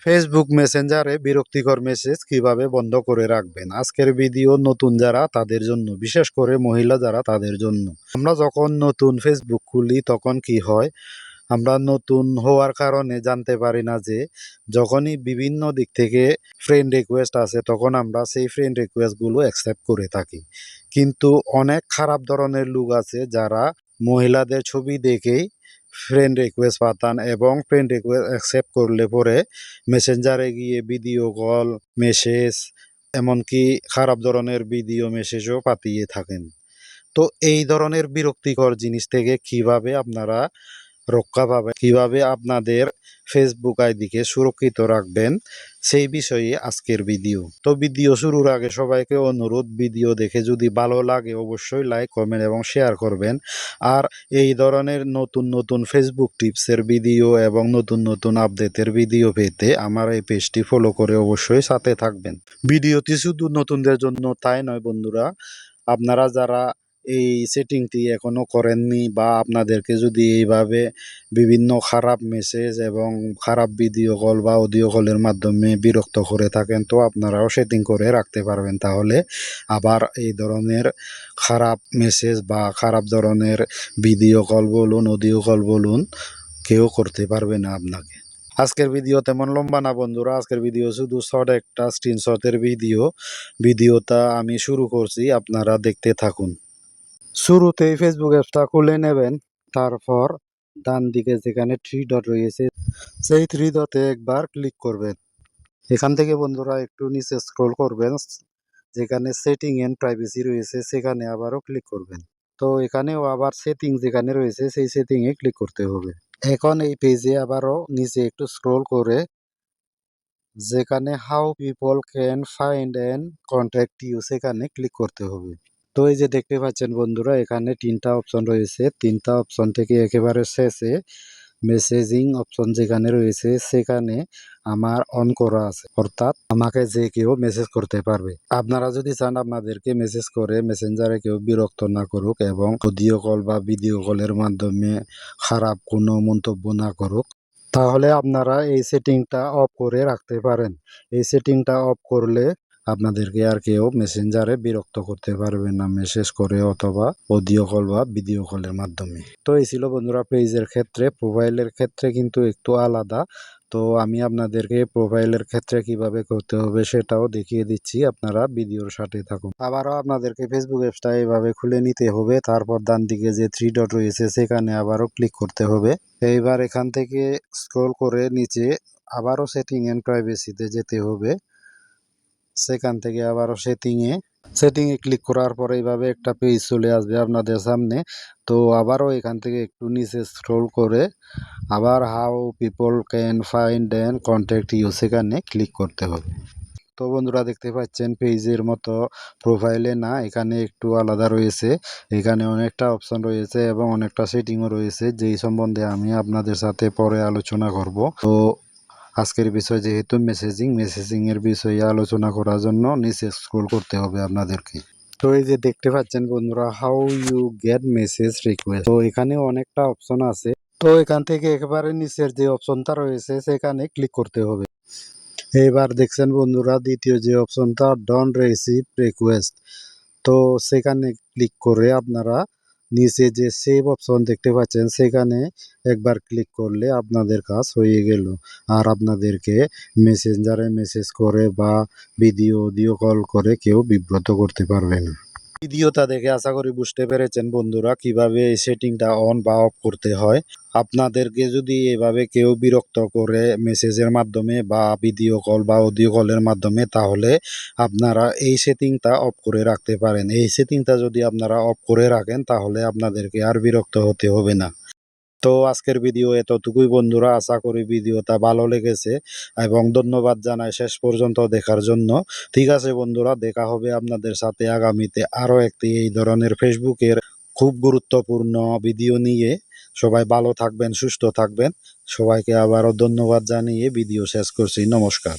Facebook মেসেঞ্জারে বিরক্তিকর message কিভাবে বন্ধ করে রাখবেন। আজকের ভিডিও নতুন যারা তাদের জন্য, বিশেষ করে মহিলা যারা তাদের জন্য। আমরা যখন নতুন ফেসবুক খুলি তখন কি হয়, আমরা নতুন হওয়ার কারণে জানতে পারি না যে যখনই বিভিন্ন দিক থেকে ফ্রেন্ড রিকোয়েস্ট আসে তখন আমরা সেই ফ্রেন্ড রিকোয়েস্টগুলো অ্যাকসেপ্ট করে থাকি। কিন্তু অনেক খারাপ ধরনের লোক আছে যারা মহিলাদের ছবি দেখেই ফ্রেন্ড রিকোয়েস্ট পাঠান এবং ফ্রেন্ড রিকোয়েস্ট অ্যাকসেপ্ট করলে পরে মেসেঞ্জারে গিয়ে ভিডিও কল, মেসেজ, এমনকি খারাপ ধরনের ভিডিও মেসেজও পাঠিয়ে থাকেন। তো এই ধরনের বিরক্তিকর জিনিস থেকে কিভাবে আপনারা রক্ষা পাবেন, কিভাবে আপনাদের ফেসবুক আইডিকে সুরক্ষিত রাখবেন, সেই বিষয়ে আজকের ভিডিও। তো ভিডিও শুরুর আগে সবাইকে অনুরোধ, ভিডিও দেখে যদি ভালো লাগে অবশ্যই লাইক, কমেন্ট এবং শেয়ার করবেন। আর এই ধরনের নতুন নতুন ফেসবুক টিপসের ভিডিও এবং নতুন নতুন আপডেটের ভিডিও পেতে আমার এই পেজটি ফলো করে অবশ্যই সাথে থাকবেন। ভিডিওটি শুধু নতুনদের জন্য তাই নয় বন্ধুরা, আপনারা যারা এই সেটিংটি এখনো করেননি বা আপনাদেরকে যদি এইভাবে বিভিন্ন খারাপ মেসেজ এবং খারাপ ভিডিও কল বা অডিও কলের মাধ্যমে বিরক্ত করে থাকেন, তো আপনারাও সেটিং করে রাখতে পারবেন। তাহলে আবার এই ধরনের খারাপ মেসেজ বা খারাপ ধরনের ভিডিও কল বলুন, অডিও কল বলুন, কেউ করতে পারবে না আপনাকে। আজকের ভিডিও তেমন লম্বা না বন্ধুরা, আজকের ভিডিও শুধু শর্ট একটা স্ক্রিনশটের ভিডিওটা আমি শুরু করছি, আপনারা দেখতে থাকুন। শুরুতেই ফেসবুক অ্যাপসটা খুলে নেবেন। তারপর ডান দিকে যেখানে থ্রি ডট রয়েছে সেই থ্রি ডটে একবার ক্লিক করবেন। এখান থেকে বন্ধুরা একটু নিচে স্ক্রল করবেন, যেখানে সেটিং এন্ড প্রাইভেসি রয়েছে সেখানে আবারও ক্লিক করবেন। তো এখানেও আবার সেটিং যেখানে রয়েছে সেই সেটিংয়ে ক্লিক করতে হবে। এখন এই পেজে আবারও নিচে একটু স্ক্রল করে যেখানে how people can find and contact you সেখানে ক্লিক করতে হবে। তো এই যে দেখতে পাচ্ছেন বন্ধুরা, এখানে তিনটা অপশন রয়েছে। তিনটা অপশন থেকে একেবারে শেষে মেসেজিং অপশন যেখানে রয়েছে সেখানে আমার অন করা আছে, অর্থাৎ আমাকে যে কেউ মেসেজ করতে পারবে। আপনারা যদি চান আপনাদেরকে মেসেজ করে মেসেঞ্জারে কেউ বিরক্ত না করুক এবং অডিও কল বা ভিডিও কলের মাধ্যমে খারাপ কোনো মন্তব্য না করুক, তাহলে আপনারা এই সেটিংটা অফ করে রাখতে পারেন। এই সেটিংটা অফ করলে আপনাদেরকে আর কেউ মেসেঞ্জারে বিরক্ত করতে পারবে না মেসেজ করে অথবা অডিও কল বা ভিডিও কলের মাধ্যমে। তো এই ছিল বন্ধুরা পেজের ক্ষেত্রে। প্রোফাইলের ক্ষেত্রে কিন্তু একটু আলাদা। তো আমি আপনাদেরকে প্রোফাইলের ক্ষেত্রে কিভাবে করতে হবে সেটাও দেখিয়ে দিচ্ছি, আপনারা ভিডিওর সাথে থাকুন। আবারও আপনাদেরকে ফেসবুক অ্যাপসটা এইভাবে খুলে নিতে হবে। তারপর ডান দিকে যে থ্রি ডট রয়েছে সেখানে আবারও ক্লিক করতে হবে। এইবার এখান থেকে স্ক্রল করে নিচে আবারও সেটিং এন্ড প্রাইভেসিতে যেতে হবে। সেখান থেকে আবারও সেটিংয়ে ক্লিক করার পর এইভাবে একটা পেজ চলে আসবে আপনাদের সামনে। তো আবারও এখান থেকে একটু নিচে স্ক্রল করে আবার how people can find and contact you সেখানে ক্লিক করতে হবে। তো বন্ধুরা দেখতে পাচ্ছেন পেজের মতো প্রোফাইলে না, এখানে একটু আলাদা রয়েছে। এখানে অনেকটা অপশন রয়েছে এবং অনেকটা সেটিংও রয়েছে, যেই সম্বন্ধে আমি আপনাদের সাথে পরে আলোচনা করব। তো আজকের বিষয় যেহেতু মেসেজিং এর বিষয়ে আলোচনা করার জন্য নিচে স্ক্রল করতে হবে আপনাদেরকে। তো এই যে দেখতে পাচ্ছেন বন্ধুরা, how you get message request. তো এখানে অনেকটা অপশন আছে। তো এখান থেকে একেবারে নিচের যে অপশনটা রয়েছে সেখানে ক্লিক করতে হবে। এবার দেখছেন বন্ধুরা, দ্বিতীয় যে অপশনটা ডোন্ট রিসিভ রিকোয়েস্ট। তো সেখানে ক্লিক করে আপনারা নিচে যে সেভ অপশন দেখতে পাচ্ছেন সেখানে একবার ক্লিক করলে আপনাদের কাজ হয়ে গেল। আর আপনাদেরকে মেসেঞ্জারে মেসেজ করে বা অডিও কল করে কেউ বিব্রত করতে পারবে না। ভিডিওটা দেখে আশা করি বুঝতে পেরেছেন বন্ধুরা কিভাবে এই সেটিংটা অন বা অফ করতে হয়। আপনাদেরকে যদি এভাবে কেউ বিরক্ত করে মেসেজের মাধ্যমে বা ভিডিও কল বা অডিও কলের মাধ্যমে, তাহলে আপনারা এই সেটিংটা অফ করে রাখতে পারেন। এই সেটিংটা যদি আপনারা অফ করে রাখেন তাহলে আপনাদেরকে আর বিরক্ত হতে হবে না। তো আজকের ভিডিও এতটুকুই বন্ধুরা, আশা করি ভিডিওটা ভালো লেগেছে এবং ধন্যবাদ জানাই শেষ পর্যন্ত দেখার জন্য। ঠিক আছে বন্ধুরা, দেখা হবে আপনাদের সাথে আগামীতে আরও একটি এই ধরনের ফেসবুকের খুব গুরুত্বপূর্ণ ভিডিও নিয়ে। সবাই ভালো থাকবেন, সুস্থ থাকবেন। সবাইকে আবারও ধন্যবাদ জানিয়ে ভিডিও শেষ করছি। নমস্কার।